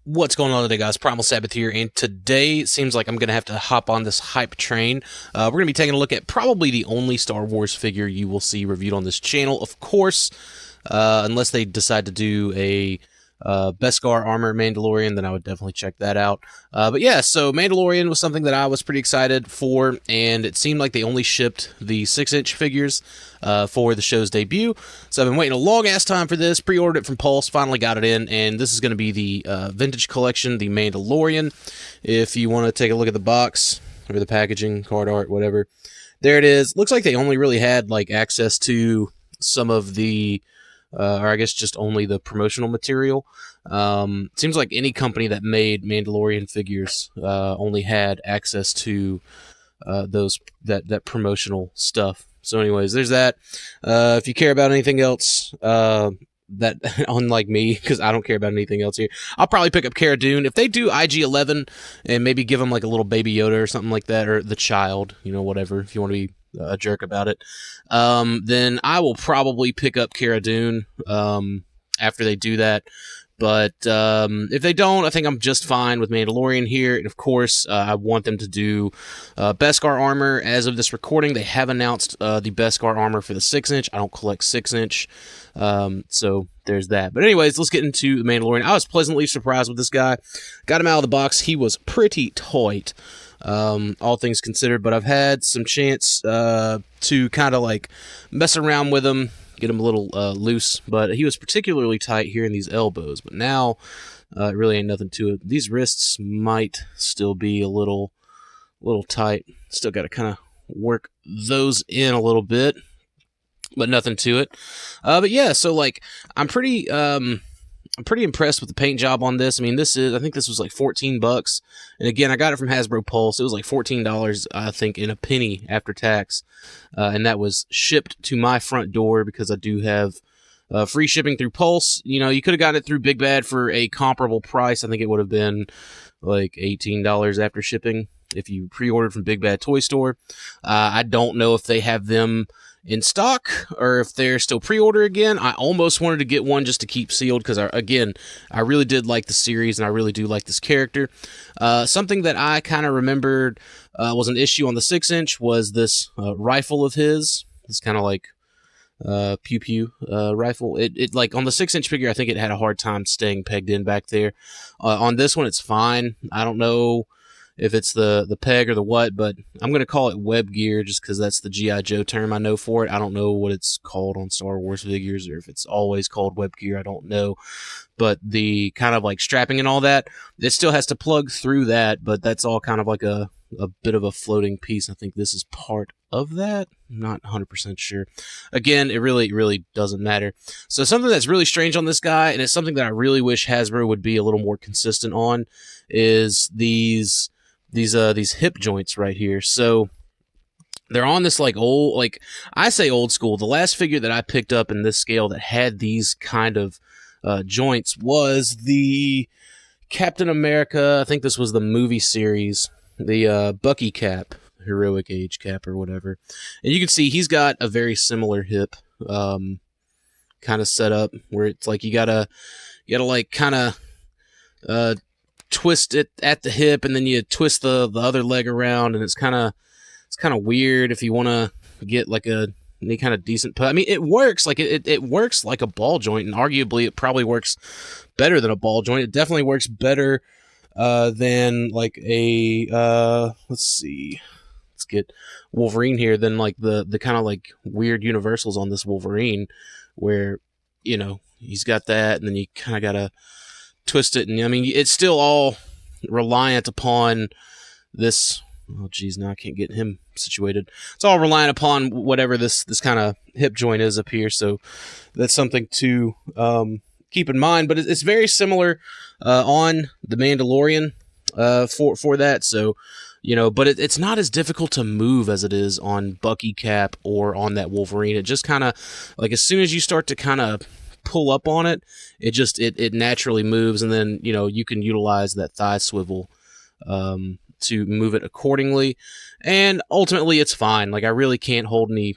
What's going on today, guys? Primal Sabbath here, and today it seems like I'm going to have to hop on this hype train. We're going to be taking a look at probably the only Star Wars figure you will see reviewed on this channel, of course, unless they decide to do a Beskar armor Mandalorian, then I would definitely check that out. But yeah, so Mandalorian was something that I was pretty excited for, and it seemed like they only shipped the 6-inch figures for the show's debut. So I've been waiting a long-ass time for this, pre-ordered it from Pulse, finally got it in, and this is going to be the Vintage Collection, the Mandalorian. If you want to take a look at the box, or the packaging, card art, whatever, there it is. Looks like they only really had like access to some of the or I guess just only the promotional material. Seems like any company that made Mandalorian figures only had access to that promotional stuff. So anyways, there's that. If you care about anything else, that unlike me, because I don't care about anything else here, I'll probably pick up Cara Dune. If they do IG-11 and maybe give him like a little Baby Yoda or something like that, or the child, whatever, if you want to be a jerk about it, then I will probably pick up Cara Dune after they do that. But if they don't, I think I'm just fine with Mandalorian here. And of course, I want them to do Beskar armor. As of this recording, they have announced the Beskar armor for the 6-inch. I don't collect 6-inch, so there's that. But anyways, let's get into the Mandalorian. I was pleasantly surprised with this guy. Got him out of the box. He was pretty tight, all things considered. But I've had some chance to kind of like mess around with him, get him a little loose, but he was particularly tight here in these elbows. But now it really ain't nothing to it. These wrists might still be a little tight. Still got to kind of work those in a little bit, but nothing to it. But yeah, so like I'm pretty impressed with the paint job on this. I mean, I think this was like $14, and again, I got it from Hasbro Pulse. It was like $14, I think, in a penny after tax, and that was shipped to my front door because I do have free shipping through Pulse. You could have gotten it through Big Bad for a comparable price. I think it would have been like $18 after shipping if you pre-ordered from Big Bad Toy Store. I don't know if they have them in stock or if they're still pre-order again. I almost wanted to get one just to keep sealed because I really did like the series and I really do like this character. Something that I kind of remembered was an issue on the 6-inch was this rifle of his. It's kind of like pew pew rifle. It like on the 6-inch figure, I think it had a hard time staying pegged in back there. On this one, it's fine. I don't know if it's the peg or the what, but I'm going to call it web gear just because that's the G.I. Joe term I know for it. I don't know what it's called on Star Wars figures or if it's always called web gear. I don't know. But the kind of like strapping and all that, it still has to plug through that, but that's all kind of like a bit of a floating piece. I think this is part of that. I'm not 100% sure. Again, it really doesn't matter. So something that's really strange on this guy, and it's something that I really wish Hasbro would be a little more consistent on, is these hip joints right here. So they're on this like old, like I say old school. The last figure that I picked up in this scale that had these kind of joints was the Captain America. I think this was the movie series, the Bucky cap, heroic age cap or whatever. And you can see he's got a very similar hip kind of setup where it's like you gotta like kind of twist it at the hip and then you twist the other leg around, and it's kind of weird if you want to get like any kind of decent I mean, it works like it works like a ball joint, and arguably it probably works better than a ball joint. It definitely works better than like a let's see, let's get Wolverine here, than like the kind of like weird universals on this Wolverine where he's got that and then you kind of gotta twist it, and I mean it's still all reliant upon this. Oh geez, now I can't get him situated. It's all reliant upon whatever this kind of hip joint is up here, so that's something to keep in mind. But it's very similar on the Mandalorian for that. So but it's not as difficult to move as it is on Bucky cap or on that Wolverine. It just kind of like as soon as you start to kind of pull up on it, it naturally moves, and then you can utilize that thigh swivel to move it accordingly, and ultimately it's fine. Like I really can't hold any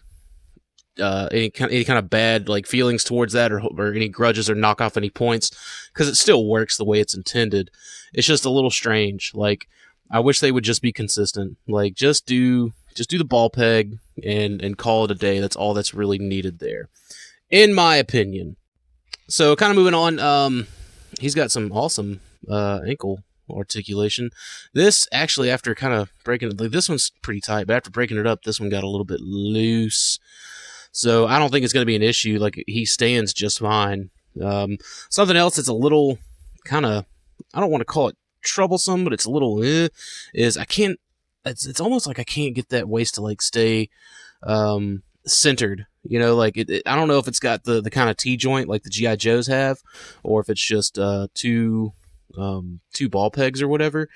any kind of bad like feelings towards that, or any grudges or knock off any points, because it still works the way it's intended. It's just a little strange. Like, I wish they would just be consistent. Like, just do the ball peg and call it a day. That's all that's really needed there, in my opinion. So, kind of moving on. He's got some awesome ankle articulation. This actually, after kind of breaking it, like, this one's pretty tight, but after breaking it up, this one got a little bit loose. So I don't think it's going to be an issue. Like, he stands just fine. Something else that's a little kind of, I don't want to call it troublesome, but it's a little is I can't. It's almost like I can't get that waist to like stay centered. You know, like I don't know if it's got the kind of T joint like the GI Joes have, or if it's just two ball pegs or whatever.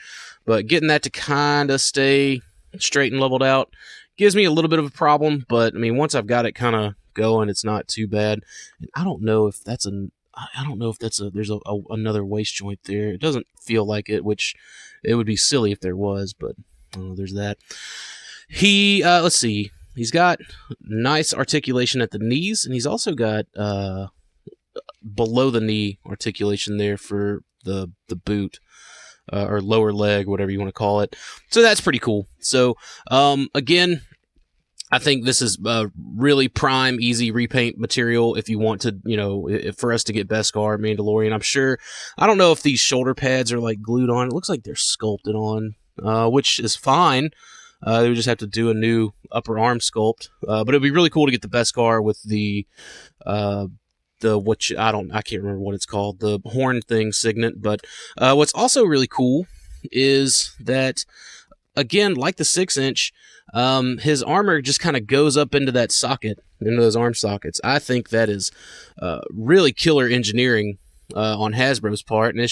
But getting that to kind of stay straight and leveled out gives me a little bit of a problem. But I mean, once I've got it kind of going, it's not too bad. And I don't know if that's there's another waist joint there. It doesn't feel like it, which it would be silly if there was, but there's that. Let's see. He's got nice articulation at the knees, and he's also got below the knee articulation there for the boot or lower leg, whatever you want to call it. So that's pretty cool. So again, I think this is really prime, easy repaint material if you want to, for us to get Beskar, Mandalorian. I'm sure, I don't know if these shoulder pads are like glued on. It looks like they're sculpted on, which is fine. They would just have to do a new upper arm sculpt. But it'd be really cool to get the Beskar with I can't remember what it's called, the horn thing signet. But what's also really cool is that, again, like the 6-inch, his armor just kind of goes up into that socket, into those arm sockets. I think that is really killer engineering on Hasbro's part, and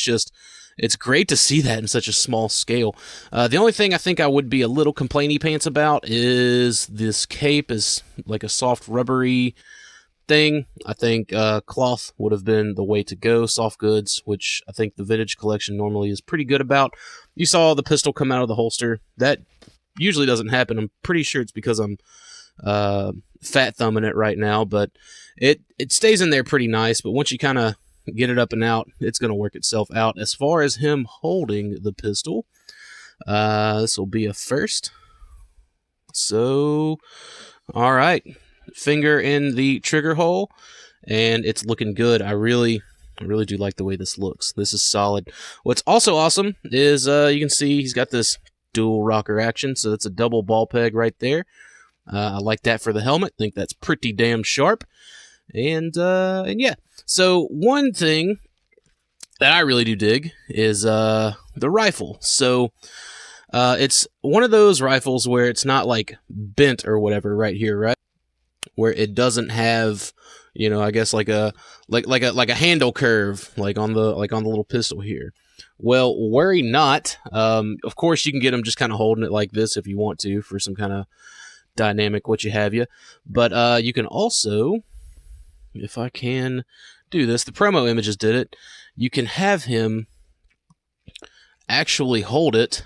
it's great to see that in such a small scale. The only thing I think I would be a little complainy pants about is this cape is like a soft rubbery thing. I think cloth would have been the way to go, soft goods, which I think the vintage collection normally is pretty good about. You saw the pistol come out of the holster. That usually doesn't happen. I'm pretty sure it's because I'm fat thumbing it right now, but it stays in there pretty nice. But once you kind of get it up and out, it's going to work itself out. As far as him holding the pistol, this will be a first. So, all right, finger in the trigger hole, and it's looking good. I really do like the way this looks. This is solid. What's also awesome is you can see he's got this dual rocker action, so that's a double ball peg right there. I like that for the helmet. Think that's pretty damn sharp. And yeah. So one thing that I really do dig is the rifle. So it's one of those rifles where it's not like bent or whatever right here, right? Where it doesn't have, I guess like a handle curve like on the little pistol here. Well, worry not. Of course you can get them just kind of holding it like this if you want to for some kind of dynamic what you have you. But you can also, if I can do this, the promo images did it, you can have him actually hold it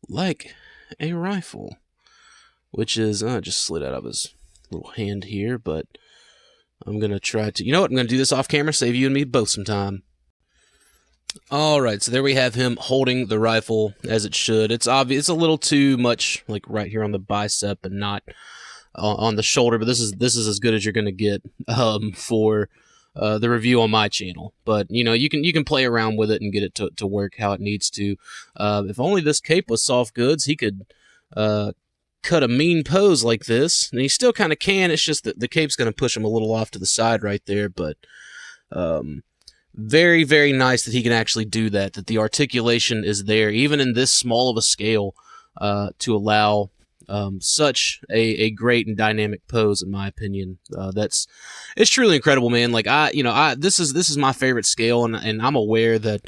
like a rifle, which is just slid out of his little hand here, but I'm gonna try to, I'm gonna do this off camera, save you and me both some time. Alright, so there we have him holding the rifle as it should. It's obvious, it's a little too much like right here on the bicep and not on the shoulder, but this is as good as you're gonna get for the review on my channel. But you can play around with it and get it to work how it needs to. If only this cape was soft goods, he could cut a mean pose like this, and he still kind of can. It's just that the cape's going to push him a little off to the side right there. But very, very nice that he can actually do that. That the articulation is there, even in this small of a scale, to allow such a great and dynamic pose, in my opinion. It's truly incredible, man. Like this is my favorite scale, and I'm aware that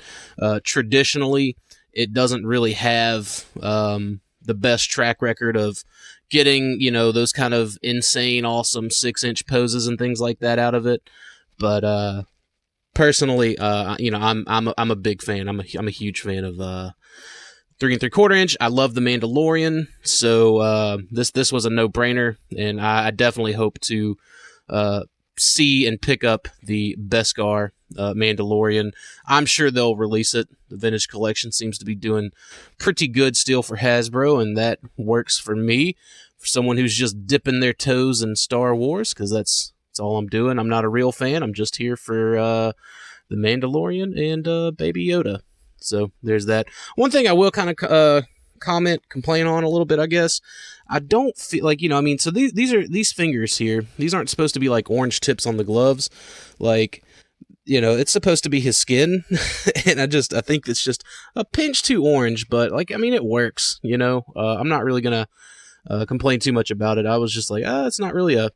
traditionally it doesn't really have the best track record of getting those kind of insane, awesome 6-inch poses and things like that out of it. But personally, I'm a big fan. I'm a huge fan of 3 3/4 inch. I love the Mandalorian, so this was a no-brainer, and I definitely hope to see and pick up the Beskar Mandalorian. I'm sure they'll release it. The Vintage Collection seems to be doing pretty good still for Hasbro, and that works for me. For someone who's just dipping their toes in Star Wars, because that's all I'm doing. I'm not a real fan. I'm just here for the Mandalorian and Baby Yoda. So there's that. One thing I will kind of complain on a little bit, I guess. I don't feel like, I mean, so these fingers here, these aren't supposed to be like orange tips on the gloves. Like, it's supposed to be his skin. And I think it's just a pinch too orange, but like, I mean, it works, I'm not really going to complain too much about it. I was just like, it's not really a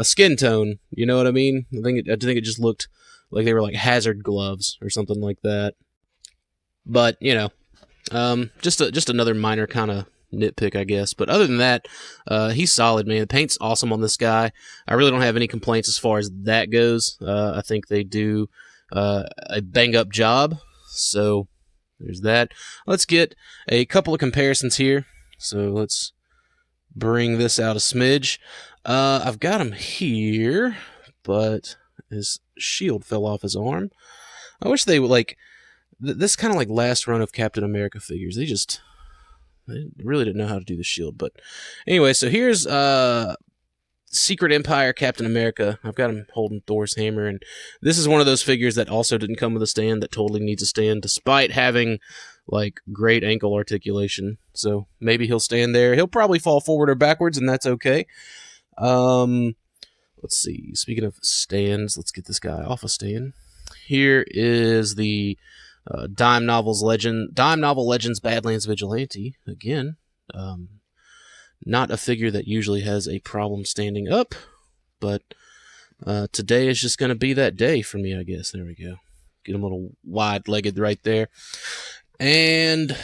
skin tone. You know what I mean? I think it just looked like they were like hazard gloves or something like that. But, just another minor kind of nitpick, I guess. But other than that, he's solid, man. The paint's awesome on this guy. I really don't have any complaints as far as that goes. I think they do a bang-up job. So there's that. Let's get a couple of comparisons here. So let's bring this out a smidge. I've got him here, but his shield fell off his arm. I wish they would, like, this kind of like last run of Captain America figures. They really didn't know how to do the shield. But anyway, so here's Secret Empire Captain America. I've got him holding Thor's hammer, and this is one of those figures that also didn't come with a stand, that totally needs a stand, despite having like great ankle articulation. So maybe he'll stand there. He'll probably fall forward or backwards, and that's okay. Let's see. Speaking of stands, let's get this guy off a stand. Here is the Dime Novel Legends Badlands Vigilante. Again, not a figure that usually has a problem standing up, but today is just going to be that day for me, I guess. There we go. Get him a little wide-legged right there. And,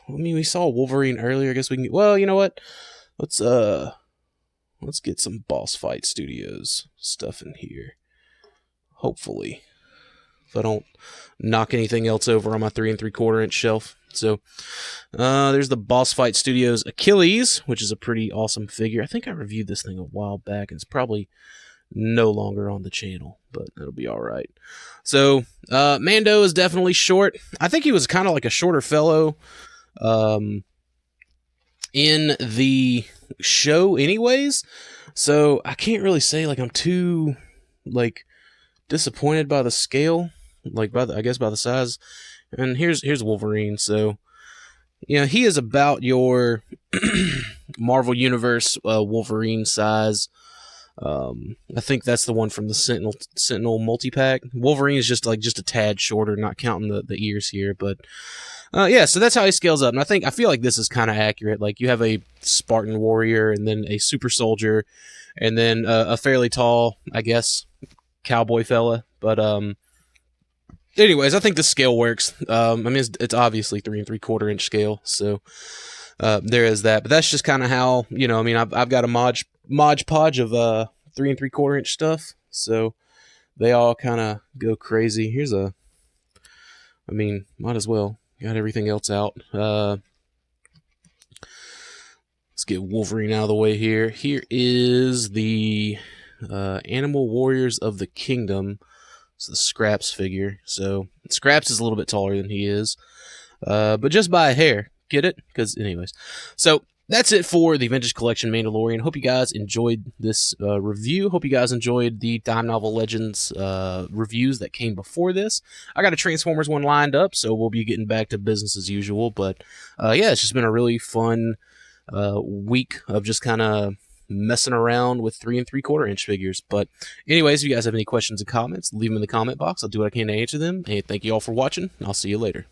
I mean, we saw Wolverine earlier. I guess we can... Well, you know what? Let's get some Boss Fight Studios stuff in here. Hopefully. If I don't knock anything else over on my 3 3/4 inch shelf. So, there's the Boss Fight Studios Achilles, which is a pretty awesome figure. I think I reviewed this thing a while back, and it's probably no longer on the channel, but it'll be alright. So, Mando is definitely short. I think he was kind of like a shorter fellow in the show anyways, so I can't really say like I'm too like disappointed by the scale, like by the size. And here's Wolverine. So he is about your Marvel Universe Wolverine size. I think that's the one from the Sentinel multi-pack. Wolverine is just a tad shorter, not counting the ears here, but yeah, so that's how he scales up. And I feel like this is kind of accurate. Like, you have a Spartan warrior, and then a super soldier, and then a fairly tall, I guess, cowboy fella. But anyways, I think the scale works. I mean, it's obviously 3 3/4 inch scale, so there is that. But that's just kind of how, I mean, I've got a Mod Podge of 3 3/4 inch stuff, so they all kind of go crazy. Might as well. Got everything else out. Let's get Wolverine out of the way here. Here is the Animal Warriors of the Kingdom. It's the Scraps figure. So Scraps is a little bit taller than he is, but just by a hair. Get it? Because anyways. So that's it for the Vintage Collection Mandalorian. Hope you guys enjoyed this review. Hope you guys enjoyed the Dime Novel Legends reviews that came before this. I got a Transformers one lined up, so we'll be getting back to business as usual. But yeah, it's just been a really fun week of just kind of messing around with 3 3/4 inch figures. But anyways, if you guys have any questions and comments, leave them in the comment box. I'll do what I can to answer them. And thank you all for watching. I'll see you later.